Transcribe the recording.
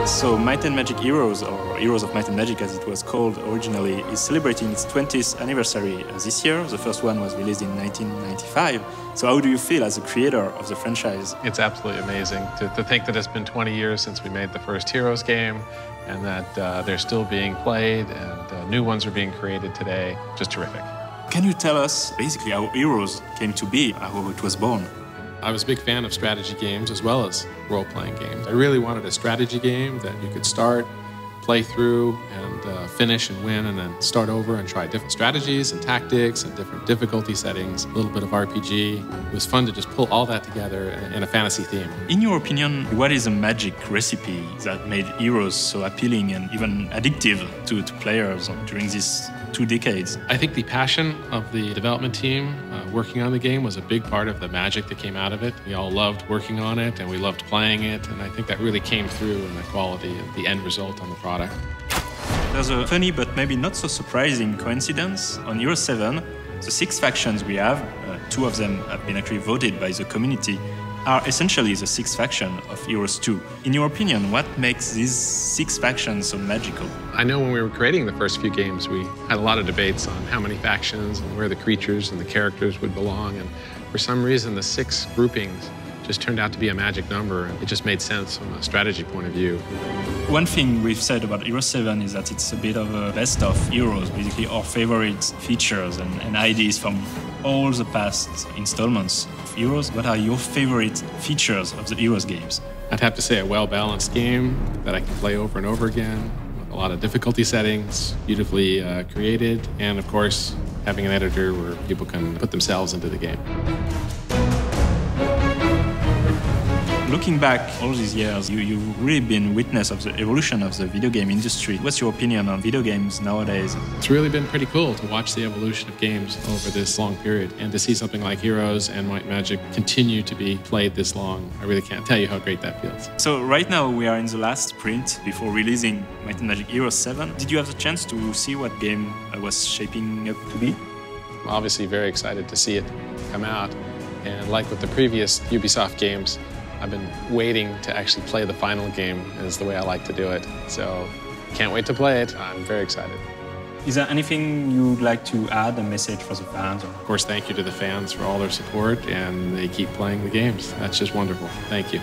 So Might and Magic Heroes, or Heroes of Might and Magic as it was called originally, is celebrating its 20th anniversary this year. The first one was released in 1995. So how do you feel as a creator of the franchise? It's absolutely amazing to think that it's been 20 years since we made the first Heroes game, and that they're still being played, and new ones are being created today. Just terrific. Can you tell us basically how Heroes came to be, how it was born? I was a big fan of strategy games as well as role-playing games. I really wanted a strategy game that you could start, play through, and finish and win, and then start over and try different strategies and tactics and different difficulty settings, a little bit of RPG. It was fun to just pull all that together in a fantasy theme. In your opinion, what is a magic recipe that made Heroes so appealing and even addictive to players during these 2 decades? I think the passion of the development team working on the game was a big part of the magic that came out of it. We all loved working on it and we loved playing it, and I think that really came through in the quality of the end result on the product. There's a funny but maybe not so surprising coincidence. On Heroes VII, the 6 factions we have, 2 of them have been actually voted by the community, are essentially the 6th faction of Heroes 2. In your opinion, what makes these 6 factions so magical? I know when we were creating the first few games, we had a lot of debates on how many factions and where the creatures and the characters would belong, and for some reason the 6 groupings just turned out to be a magic number, and it just made sense from a strategy point of view. One thing we've said about Heroes 7 is that it's a bit of a best of Heroes, basically our favorite features and ideas from all the past installments of Heroes. What are your favorite features of the Heroes games? I'd have to say a well-balanced game that I can play over and over again, with a lot of difficulty settings, beautifully created, and of course, having an editor where people can put themselves into the game. Looking back all these years, you've really been witness of the evolution of the video game industry. What's your opinion on video games nowadays? It's really been pretty cool to watch the evolution of games over this long period, and to see something like Heroes and Might and Magic continue to be played this long. I really can't tell you how great that feels. So right now we are in the last sprint before releasing Might and Magic Heroes 7. Did you have the chance to see what game was shaping up to be? I'm obviously very excited to see it come out, and like with the previous Ubisoft games, I've been waiting to actually play the final game, is the way I like to do it. So can't wait to play it. I'm very excited. Is there anything you'd like to add, a message for the fans? Of course, thank you to the fans for all their support, and they keep playing the games. That's just wonderful. Thank you.